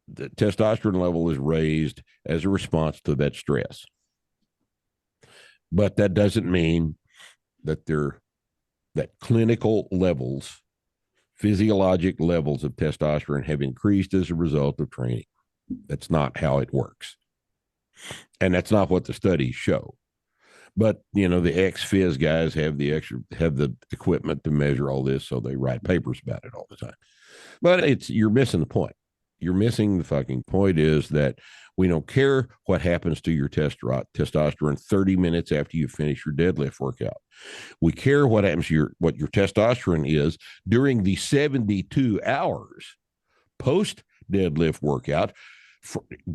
The testosterone level is raised as a response to that stress. But that doesn't mean that that clinical levels, physiologic levels of testosterone have increased as a result of training. That's not how it works. And that's not what the studies show. But, you know, the ex-phys guys have the equipment to measure all this, so they write papers about it all the time. But you're missing the point. You're missing the fucking point is that we don't care what happens to your testosterone 30 minutes after you finish your deadlift workout. We care what happens to what your testosterone is during the 72 hours post deadlift workout,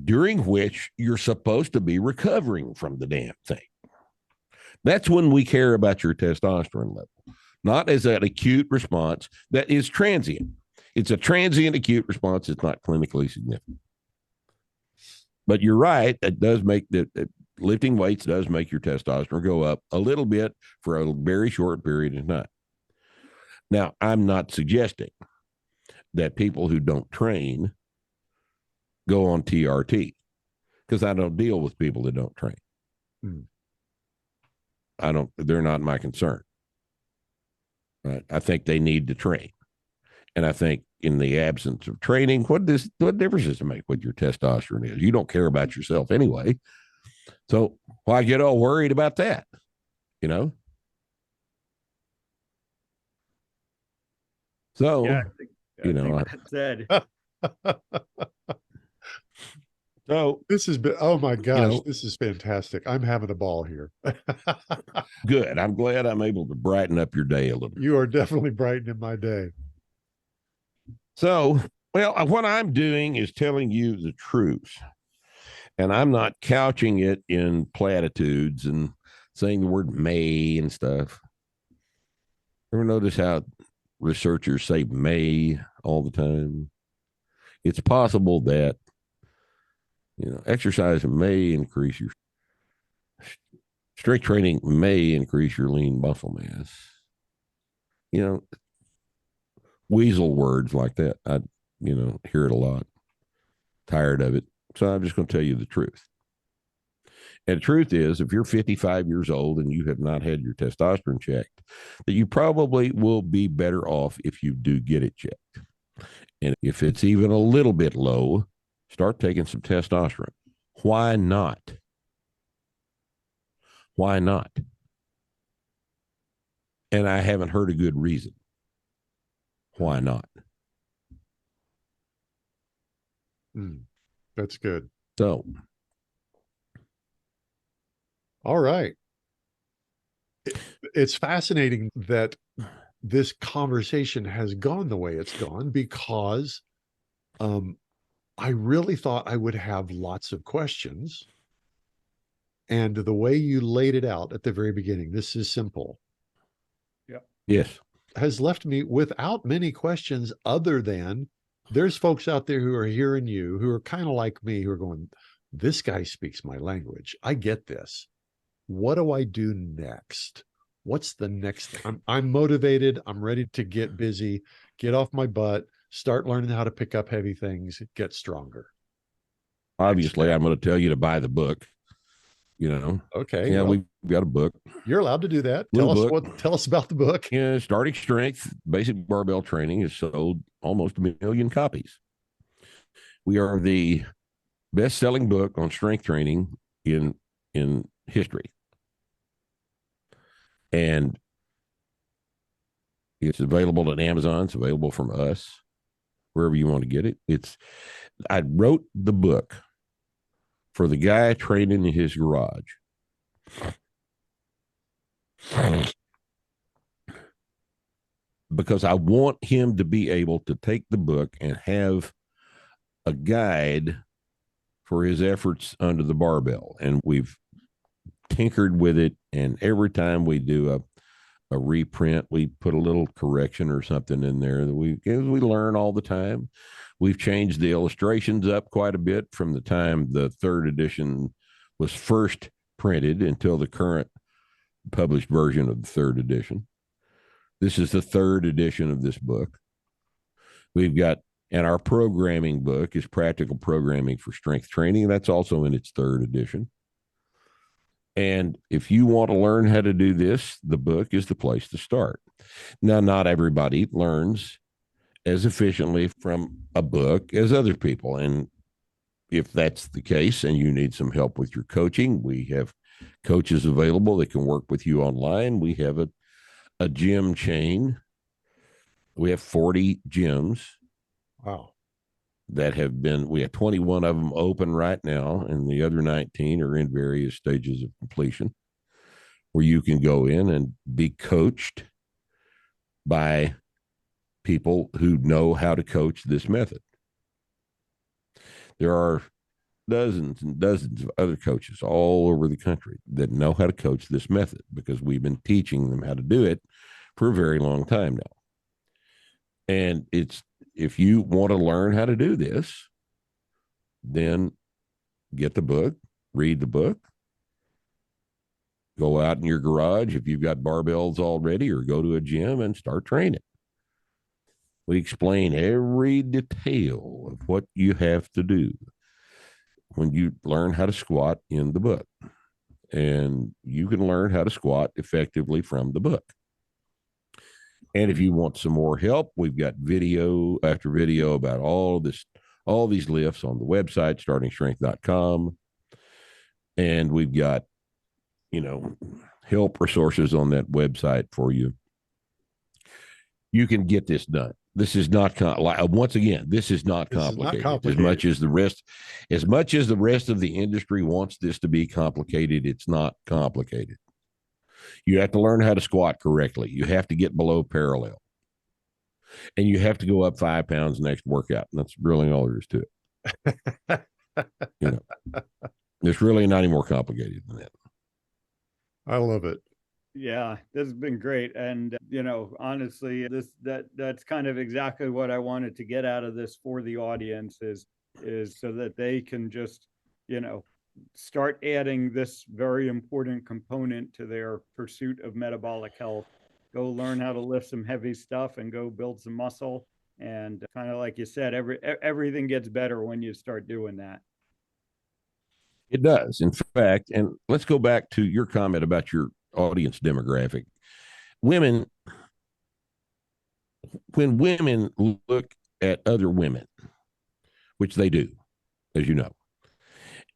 during which you're supposed to be recovering from the damn thing. That's when we care about your testosterone level, not as an acute response that is transient. It's a transient acute response. It's not clinically significant. But you're right. It does make lifting weights does make your testosterone go up a little bit for a very short period of time. Now, I'm not suggesting that people who don't train go on TRT, because I don't deal with people that don't train. They're not my concern. Right? I think they need to train. And I think in the absence of training, what difference does it make what your testosterone is? You don't care about yourself anyway. So why get all worried about that? You know? So, yeah, I think that's said. So this has been, oh my gosh, this is fantastic. I'm having a ball here. Good. I'm glad I'm able to brighten up your day a little bit. You are definitely brightening my day. So, well, what I'm doing is telling you the truth. And I'm not couching it in platitudes and saying the word may and stuff. Ever notice how researchers say may all the time? It's possible that, exercise may increase your strength training, may increase your lean muscle mass. Weasel words like that. I, hear it a lot. Tired of it. So I'm just going to tell you the truth. And the truth is, if you're 55 years old and you have not had your testosterone checked, that you probably will be better off if you do get it checked. And if it's even a little bit low, start taking some testosterone. Why not? Why not? And I haven't heard a good reason. Why not? That's good. So, all right. It's fascinating that this conversation has gone the way it's gone, because I really thought I would have lots of questions. And the way you laid it out at the very beginning, this is simple. Yep. Yes. Has left me without many questions, other than there's folks out there who are hearing you, who are kind of like me, who are going, this guy speaks my language. I get this. What do I do next? What's the next? I'm motivated. I'm ready to get busy, get off my butt, start learning how to pick up heavy things, get stronger. Obviously, I'm going to tell you to buy the book. Okay. Yeah, we've got a book. You're allowed to do that. Tell us about the book. Yeah, Starting Strength, Basic Barbell Training has sold almost 1 million copies. We are the best-selling book on strength training in history. And it's available at Amazon. It's available from us, wherever you want to get it. I wrote the book for the guy training in his garage. Because I want him to be able to take the book and have a guide for his efforts under the barbell. And we've tinkered with it. And every time we do a reprint, we put a little correction or something in there that we learn all the time. We've changed the illustrations up quite a bit from the time the third edition was first printed until the current published version of the third edition. This is the third edition of this book. And our programming book is Practical Programming for Strength Training. That's also in its third edition. And if you want to learn how to do this, the book is the place to start. Now, not everybody learns as efficiently from a book as other people. And if that's the case and you need some help with your coaching, we have coaches available that can work with you online. We have a gym chain. We have 40 gyms. Wow. That have been, we have 21 of them open right now, and the other 19 are in various stages of completion, where you can go in and be coached by people who know how to coach this method. There are dozens and dozens of other coaches all over the country that know how to coach this method because we've been teaching them how to do it for a very long time now. And if you want to learn how to do this, then get the book, read the book, go out in your garage if you've got barbells already, or go to a gym and start training. We explain every detail of what you have to do when you learn how to squat in the book. And you can learn how to squat effectively from the book. And if you want some more help, we've got video after video about all these lifts on the website, startingstrength.com. And we've got, help resources on that website for you. You can get this done. This is not once again, this is not complicated. As much as the rest of the industry wants this to be complicated, it's not complicated. You have to learn how to squat correctly. You have to get below parallel. And you have to go up 5 pounds next workout. And that's really all there is to it. It's really not any more complicated than that. I love it. Yeah, this has been great. And, honestly, that's kind of exactly what I wanted to get out of this for the audience is so that they can just, start adding this very important component to their pursuit of metabolic health. Go learn how to lift some heavy stuff and go build some muscle. And kind of like you said, everything gets better when you start doing that. It does. In fact, and let's go back to your comment about your audience demographic. When women look at other women, which they do, as you know,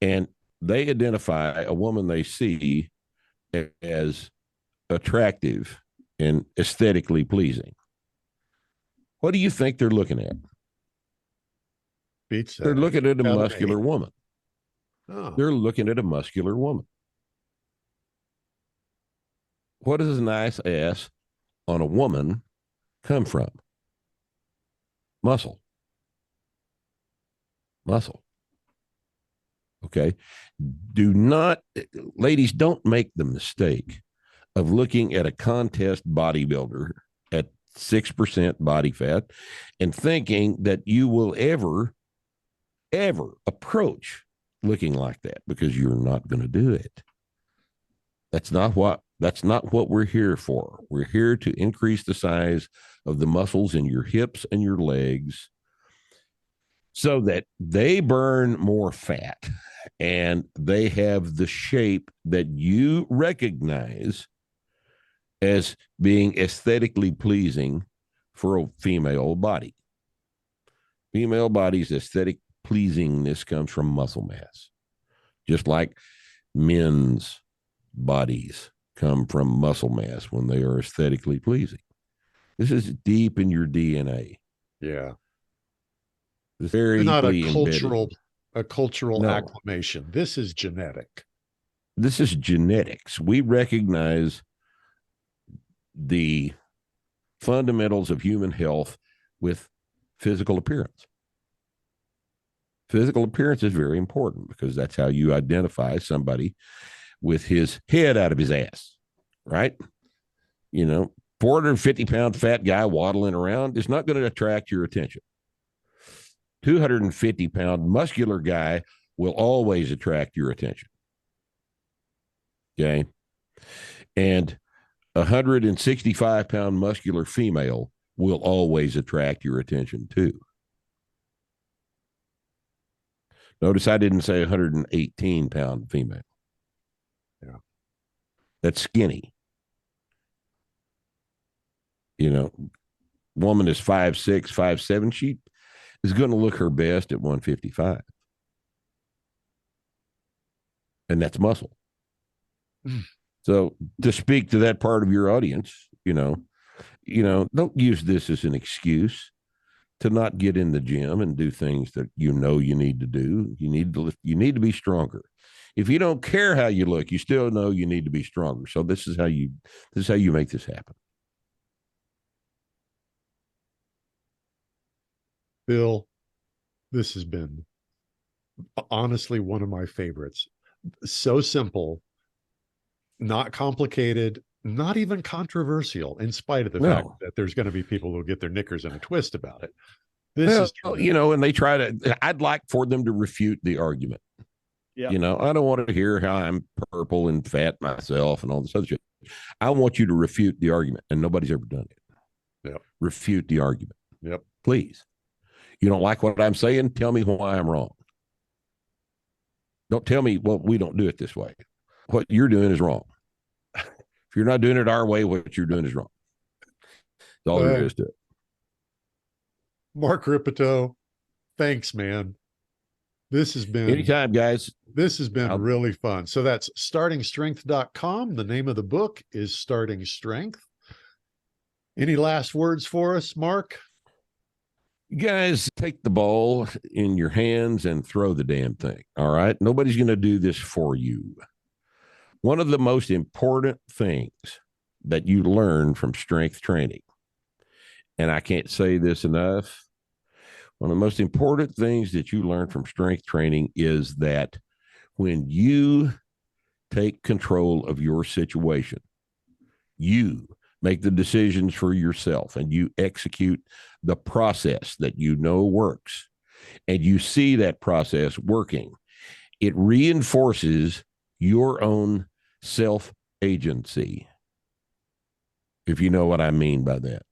and they identify a woman they see as attractive and aesthetically pleasing, what do you think they're looking at? They're looking at a muscular woman. Oh. They're looking at a muscular woman. What does a nice ass on a woman come from? Muscle. Okay. Ladies, don't make the mistake of looking at a contest bodybuilder at 6% body fat and thinking that you will ever approach looking like that, because you're not going to do it. That's not what we're here for. We're here to increase the size of the muscles in your hips and your legs so that they burn more fat and they have the shape that you recognize as being aesthetically pleasing for a female body. Female body's aesthetic pleasingness comes from muscle mass, just like men's bodies come from muscle mass when they are aesthetically pleasing. This is deep in your DNA. Yeah. It's very not embedded. a cultural acclamation. This is genetic. This is genetics. We recognize the fundamentals of human health with physical appearance. Physical appearance is very important because that's how you identify somebody with his head out of his ass, right? 450-pound fat guy waddling around is not going to attract your attention. 250-pound muscular guy will always attract your attention. Okay. And 165-pound muscular female will always attract your attention too. Notice I didn't say 118-pound female. Yeah. That's skinny. Woman is 5'6", 5'7". She is going to look her best at 155. and that's muscle. Mm. So to speak to that part of your audience, don't use this as an excuse to not get in the gym and do things that you need to do. You need to be stronger. If you don't care how you look, you still know you need to be stronger. So this is how you make this happen. Bill, this has been honestly one of my favorites. So simple, not complicated, not even controversial, in spite of the fact that there's going to be people who get their knickers in a twist about it. And they try to, I'd like for them to refute the argument. Yeah. I don't want to hear how I'm purple and fat myself and all this other shit. I want you to refute the argument, and nobody's ever done it. Yep. Refute the argument. Yep. Please. You don't like what I'm saying? Tell me why I'm wrong. Don't tell me, well, we don't do it this way. What you're doing is wrong. If you're not doing it our way, what you're doing is wrong. That's all there is to it. Mark Rippetoe, thanks, man. This has been anytime, guys. This has been really fun. So that's startingstrength.com. The name of the book is Starting Strength. Any last words for us, Mark? You guys, take the ball in your hands and throw the damn thing. All right. Nobody's going to do this for you. One of the most important things that you learn from strength training, and I can't say this enough, one of the most important things that you learn from strength training is that when you take control of your situation, you make the decisions for yourself and you execute the process that you know works, and you see that process working, it reinforces your own self-agency. If you know what I mean by that.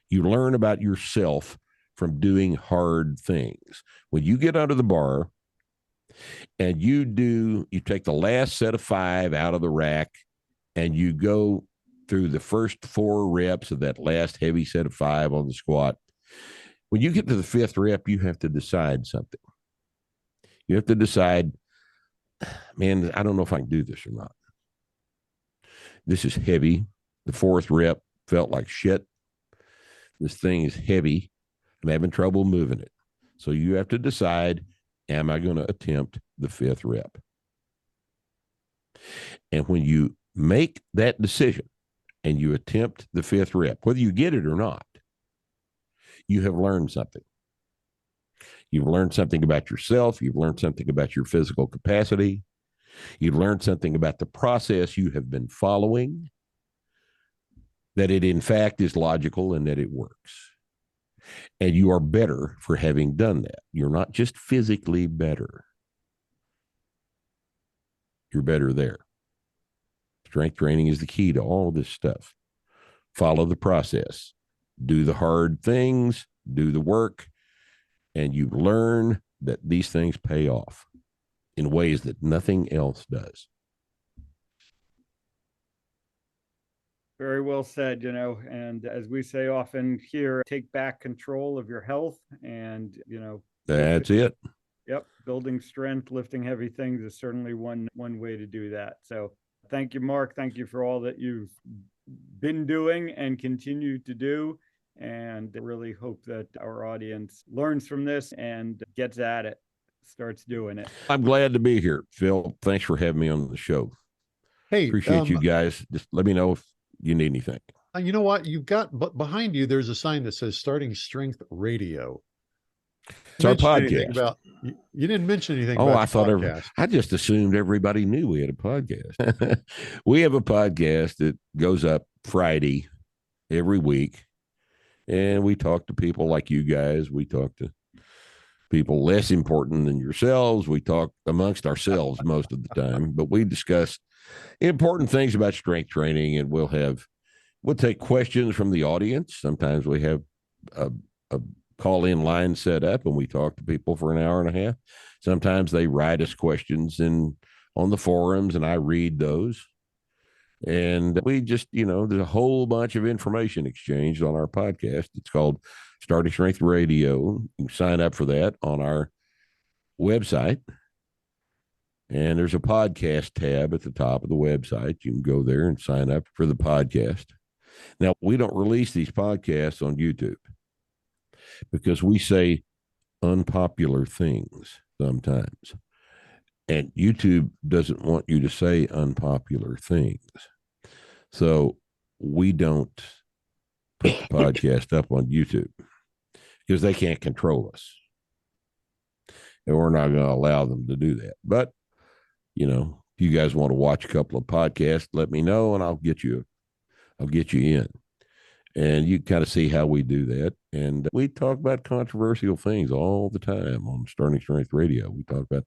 You learn about yourself from doing hard things. When you get under the bar and you take the last set of 5 out of the rack and you go through the first 4 reps of that last heavy set of 5 on the squat, when you get to the 5th rep, you have to decide something. You have to decide, man, I don't know if I can do this or not. This is heavy. The 4th rep felt like shit. This thing is heavy. I'm having trouble moving it. So you have to decide, am I going to attempt the 5th rep? And when you make that decision and you attempt the 5th rep, whether you get it or not, you have learned something. You've learned something about yourself. You've learned something about your physical capacity. You've learned something about the process you have been following, that it in fact is logical and that it works. And you are better for having done that. You're not just physically better. You're better there. Strength training is the key to all this stuff. Follow the process. Do the hard things. Do the work. And you learn that these things pay off in ways that nothing else does. Very well said, and as we say often here, take back control of your health and, that's it. Yep. Building strength, lifting heavy things is certainly one way to do that. So thank you, Mark. Thank you for all that you've been doing and continue to do. And I really hope that our audience learns from this and gets at it, starts doing it. I'm glad to be here, Phil. Thanks for having me on the show. Hey, appreciate you guys. Just let me know if you need anything. You know what? You've got, but behind you, there's a sign that says Starting Strength Radio. It's our podcast. You didn't mention anything about I thought I just assumed everybody knew we had a podcast. We have a podcast that goes up Friday every week. And we talk to people like you guys. We talk to people less important than yourselves. We talk amongst ourselves most of the time, but we discuss important things about strength training, and we'll take questions from the audience. Sometimes we have a call-in line set up and we talk to people for an hour and a half. Sometimes they write us questions on the forums and I read those. And we just, there's a whole bunch of information exchanged on our podcast. It's called Starting Strength Radio. You can sign up for that on our website. And there's a podcast tab at the top of the website. You can go there and sign up for the podcast. Now, we don't release these podcasts on YouTube because we say unpopular things sometimes. And YouTube doesn't want you to say unpopular things. So we don't put the podcast up on YouTube because they can't control us. And we're not going to allow them to do that. But, you know, if you guys want to watch a couple of podcasts, let me know and I'll get you in. And you kind of see how we do that. And we talk about controversial things all the time on Starting Strength Radio. We talk about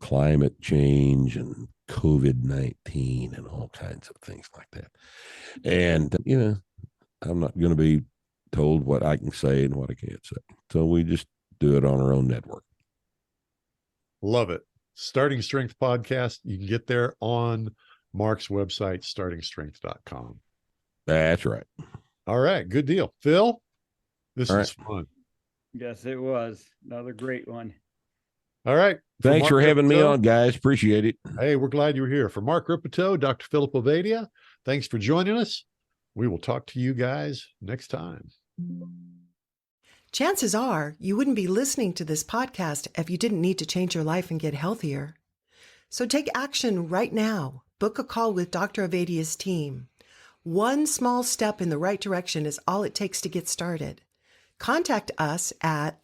climate change and COVID-19 and all kinds of things like that. And, you know, I'm not going to be told what I can say and what I can't say. So we just do it on our own network. Love it. Starting Strength Podcast. You can get there on Mark's website, startingstrength.com. That's right. All right. Good deal. Phil, this was fun. Yes, it was. Another great one. All right. Thanks for having me on, guys. Appreciate it. Hey, we're glad you were here. For Mark Rippetoe, Dr. Philip Ovadia, thanks for joining us. We will talk to you guys next time. Chances are you wouldn't be listening to this podcast if you didn't need to change your life and get healthier. So take action right now. Book a call with Dr. Ovadia's team. One small step in the right direction is all it takes to get started. Contact us at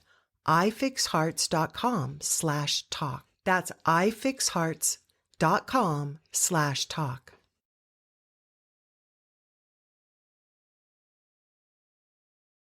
ifixhearts.com/talk. That's ifixhearts.com/talk.